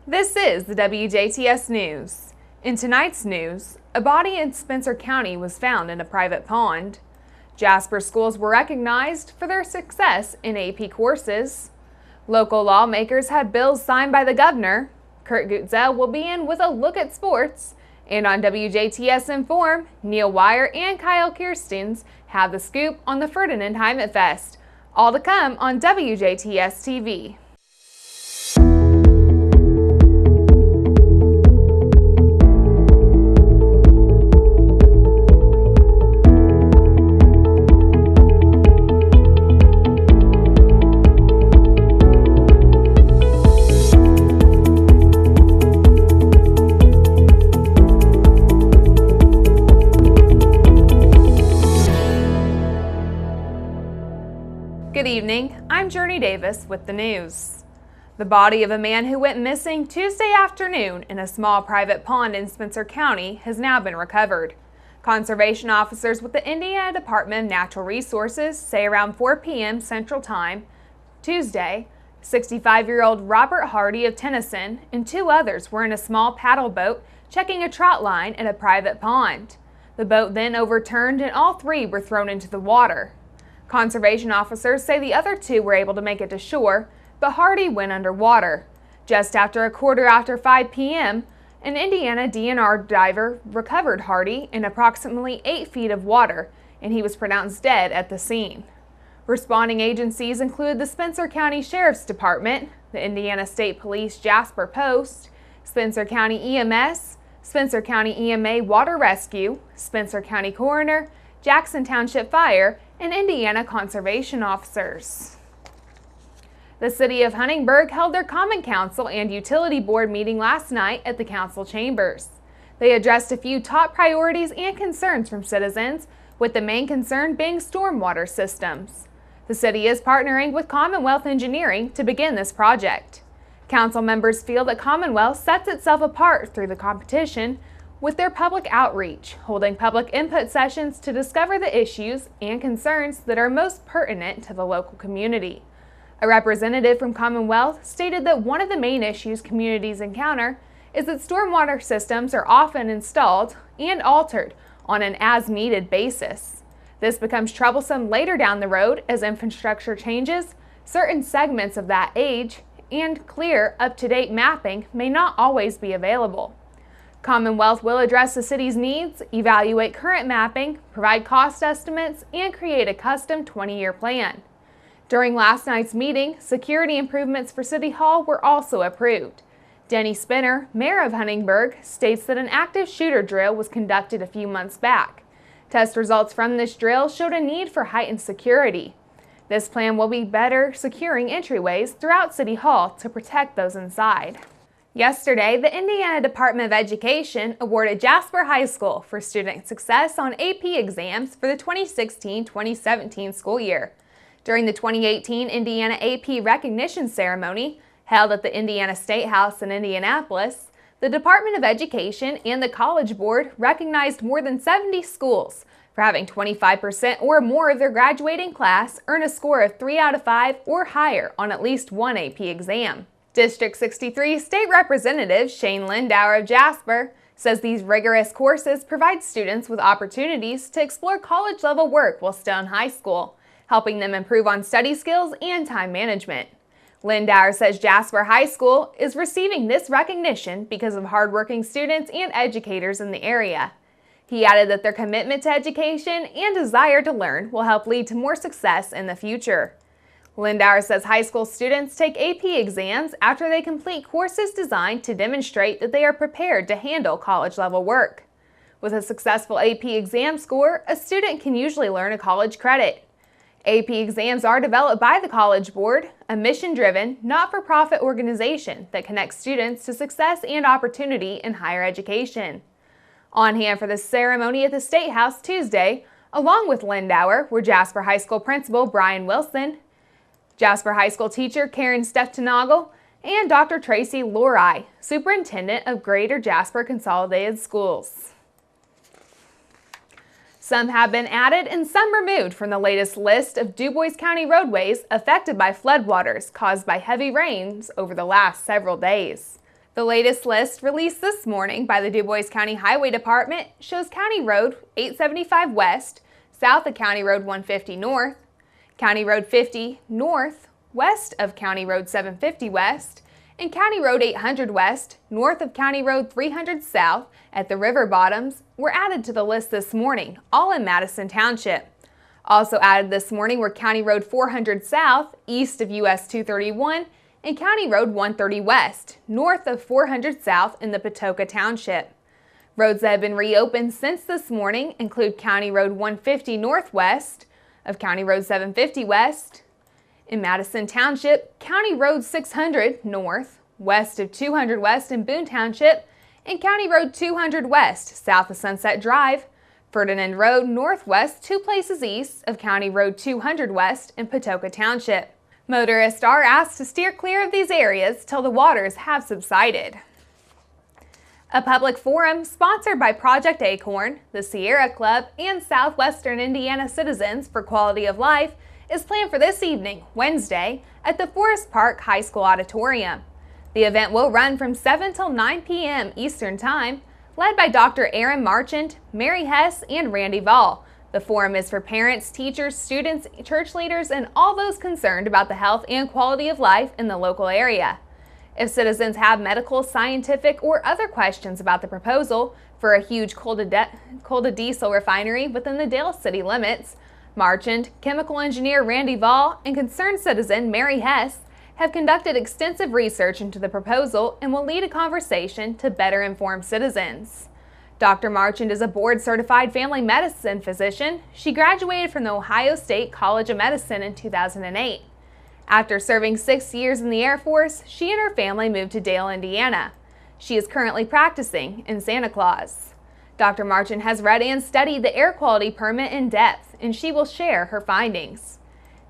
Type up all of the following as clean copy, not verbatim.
This is the WJTS News. In tonight's news, a body in Spencer County was found in a private pond. Jasper schools were recognized for their success in AP courses. Local lawmakers had bills signed by the governor. Kurt Gutzel will be in with a look at sports. And on WJTS Inform, Neil Wire and Kyle Kirstens have the scoop on the Ferdinand Heimat Fest. All to come on WJTS TV. Good evening, I'm Jurnee Davis with the news. The body of a man who went missing Tuesday afternoon in a small private pond in Spencer County has now been recovered. Conservation officers with the Indiana Department of Natural Resources say around 4 p.m. Central Time Tuesday, 65-year-old Robert Hardy of Tennyson and two others were in a small paddle boat checking a trout line in a private pond. The boat then overturned and all three were thrown into the water. Conservation officers say the other two were able to make it to shore, but Hardy went underwater. Just after 5 p.m., an Indiana DNR diver recovered Hardy in approximately 8 feet of water, and he was pronounced dead at the scene. Responding agencies include the Spencer County Sheriff's Department, the Indiana State Police Jasper Post, Spencer County EMS, Spencer County EMA Water Rescue, Spencer County Coroner, Jackson Township Fire, and Indiana conservation officers. The City of Huntingburg held their Common Council and Utility Board meeting last night at the council chambers. They addressed a few top priorities and concerns from citizens, with the main concern being stormwater systems. The city is partnering with Commonwealth Engineering to begin this project. Council members feel that Commonwealth sets itself apart through the competition with their public outreach, holding public input sessions to discover the issues and concerns that are most pertinent to the local community. A representative from Commonwealth stated that one of the main issues communities encounter is that stormwater systems are often installed and altered on an as-needed basis. This becomes troublesome later down the road as infrastructure changes, certain segments of that age, and clear, up-to-date mapping may not always be available. Commonwealth will address the city's needs, evaluate current mapping, provide cost estimates, and create a custom 20-year plan. During last night's meeting, security improvements for City Hall were also approved. Denny Spinner, mayor of Huntingburg, states that an active shooter drill was conducted a few months back. Test results from this drill showed a need for heightened security. This plan will be better securing entryways throughout City Hall to protect those inside. Yesterday, the Indiana Department of Education awarded Jasper High School for student success on AP exams for the 2016-2017 school year. During the 2018 Indiana AP recognition ceremony held at the Indiana State House in Indianapolis, the Department of Education and the College Board recognized more than 70 schools for having 25% or more of their graduating class earn a score of 3 out of 5 or higher on at least one AP exam. District 63 State Representative Shane Lindauer of Jasper says these rigorous courses provide students with opportunities to explore college-level work while still in high school, helping them improve on study skills and time management. Lindauer says Jasper High School is receiving this recognition because of hardworking students and educators in the area. He added that their commitment to education and desire to learn will help lead to more success in the future. Lindauer says high school students take AP exams after they complete courses designed to demonstrate that they are prepared to handle college-level work. With a successful AP exam score, a student can usually earn a college credit. AP exams are developed by the College Board, a mission-driven, not-for-profit organization that connects students to success and opportunity in higher education. On hand for the ceremony at the State House Tuesday, along with Lindauer, were Jasper High School Principal Brian Wilson, Jasper High School teacher Karen Steftenagel, and Dr. Tracy Lorai, Superintendent of Greater Jasper Consolidated Schools. Some have been added and some removed from the latest list of DuBois County roadways affected by floodwaters caused by heavy rains over the last several days. The latest list released this morning by the Du Bois County Highway Department shows County Road 875 West, south of County Road 150 North, County Road 50 North, west of County Road 750 West, and County Road 800 West, north of County Road 300 South at the river bottoms, were added to the list this morning, all in Madison Township. Also added this morning were County Road 400 South, east of US 231, and County Road 130 West, north of 400 South in the Patoka Township. Roads that have been reopened since this morning include County Road 150 Northwest of County Road 750 West. In Madison Township, County Road 600 North, west of 200 West in Boone Township, and County Road 200 West, south of Sunset Drive, Ferdinand Road Northwest, 2 places east of County Road 200 West in Patoka Township. Motorists are asked to steer clear of these areas till the waters have subsided. A public forum sponsored by Project Acorn, the Sierra Club, and Southwestern Indiana Citizens for Quality of Life is planned for this evening, Wednesday, at the Forest Park High School Auditorium. The event will run from 7 till 9 p.m. Eastern Time, led by Dr. Aaron Marchand, Mary Hess, and Randy Vall. The forum is for parents, teachers, students, church leaders, and all those concerned about the health and quality of life in the local area. If citizens have medical, scientific, or other questions about the proposal for a huge coal-to-diesel refinery within the Dale City limits, Marchand, chemical engineer Randy Vall, and concerned citizen Mary Hess have conducted extensive research into the proposal and will lead a conversation to better inform citizens. Dr. Marchand is a board-certified family medicine physician. She graduated from the Ohio State College of Medicine in 2008. After serving 6 years in the Air Force, she and her family moved to Dale, Indiana. She is currently practicing in Santa Claus. Dr. Marchand has read and studied the air quality permit in depth, and she will share her findings.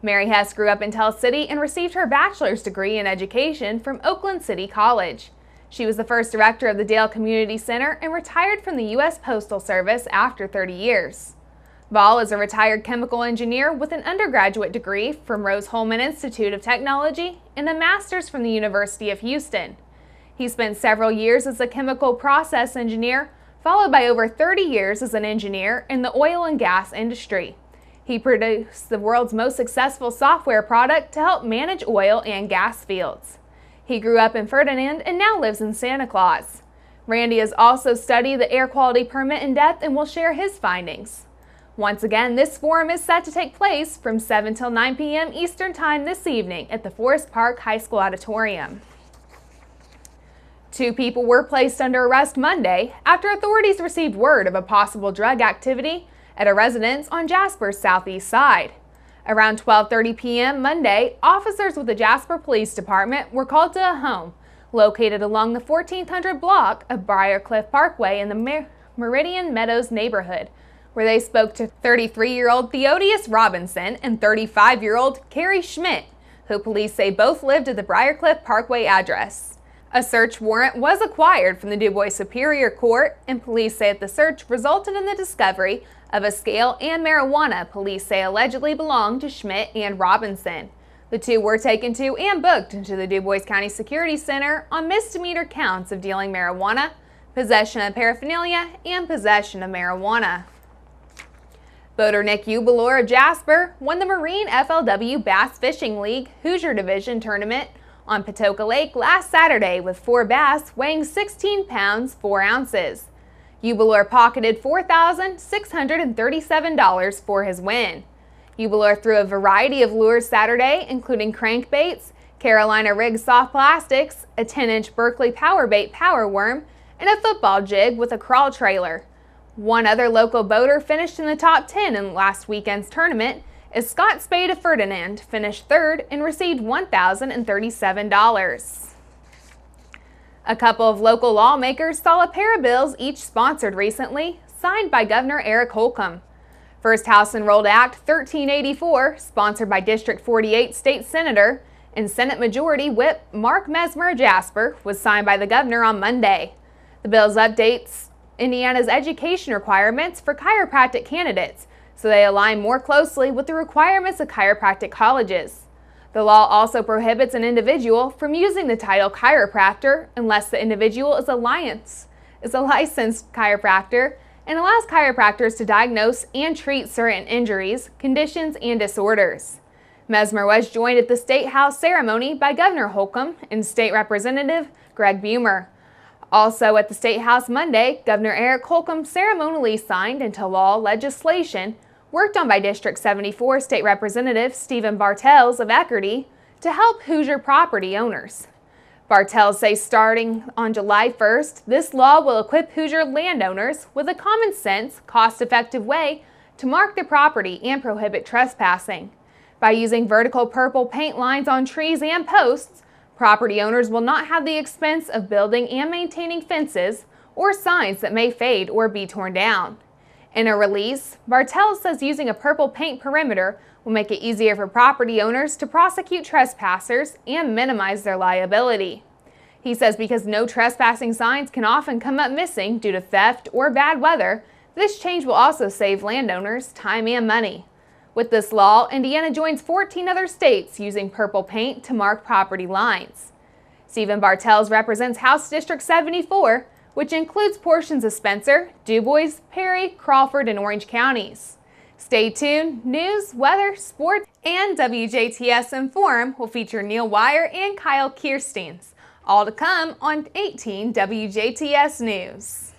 Mary Hess grew up in Tell City and received her bachelor's degree in education from Oakland City College. She was the first director of the Dale Community Center and retired from the U.S. Postal Service after 30 years. Vall is a retired chemical engineer with an undergraduate degree from Rose-Hulman Institute of Technology and a master's from the University of Houston. He spent several years as a chemical process engineer, followed by over 30 years as an engineer in the oil and gas industry. He produced the world's most successful software product to help manage oil and gas fields. He grew up in Ferdinand and now lives in Santa Claus. Randy has also studied the air quality permit in depth and will share his findings. Once again, this forum is set to take place from 7 till 9 p.m. Eastern Time this evening at the Forest Park High School Auditorium. 2 people were placed under arrest Monday after authorities received word of a possible drug activity at a residence on Jasper's southeast side. Around 12:30 p.m. Monday, officers with the Jasper Police Department were called to a home located along the 1400 block of Briarcliff Parkway in the Meridian Meadows neighborhood, where they spoke to 33-year-old Theodius Robinson and 35-year-old Carrie Schmidt, who police say both lived at the Briarcliff Parkway address. A search warrant was acquired from the Du Bois Superior Court, and police say that the search resulted in the discovery of a scale and marijuana police say allegedly belonged to Schmidt and Robinson. The 2 were taken to and booked into the Du Bois County Security Center on misdemeanor counts of dealing marijuana, possession of paraphernalia, and possession of marijuana. Boater Nick Ubelor of Jasper won the Marine FLW Bass Fishing League Hoosier Division tournament on Patoka Lake last Saturday with 4 bass weighing 16 pounds 4 ounces. Ubelor pocketed $4,637 for his win. Ubelor threw a variety of lures Saturday, including crankbaits, Carolina Rig soft plastics, a 10-inch Berkeley Powerbait power worm, and a football jig with a crawl trailer. One other local boater finished in the top 10 in last weekend's tournament as Scott Spade of Ferdinand finished 3rd and received $1,037. A couple of local lawmakers saw a pair of bills each sponsored recently, signed by Governor Eric Holcomb. First House Enrolled Act 1384, sponsored by District 48 State Senator and Senate Majority Whip Mark Mesmer of Jasper, was signed by the governor on Monday. The bill updates Indiana's education requirements for chiropractic candidates, so they align more closely with the requirements of chiropractic colleges. The law also prohibits an individual from using the title chiropractor unless the individual is a licensed chiropractor, and allows chiropractors to diagnose and treat certain injuries, conditions, and disorders. Mesmer was joined at the State House ceremony by Governor Holcomb and State Representative Greg Bumer. Also at the State House Monday, Governor Eric Holcomb ceremonially signed into law legislation worked on by District 74 State Representative Stephen Bartels of Eckerty to help Hoosier property owners. Bartels says starting on July 1st, this law will equip Hoosier landowners with a common sense, cost-effective way to mark their property and prohibit trespassing. By using vertical purple paint lines on trees and posts, property owners will not have the expense of building and maintaining fences or signs that may fade or be torn down. In a release, Bartels says using a purple paint perimeter will make it easier for property owners to prosecute trespassers and minimize their liability. He says because no trespassing signs can often come up missing due to theft or bad weather, this change will also save landowners time and money. With this law, Indiana joins 14 other states using purple paint to mark property lines. Stephen Bartels represents House District 74, which includes portions of Spencer, DuBois, Perry, Crawford, and Orange counties. Stay tuned. News, weather, sports, and WJTS Inform will feature Neil Wire and Kyle Kirsteins. All to come on 18 WJTS News.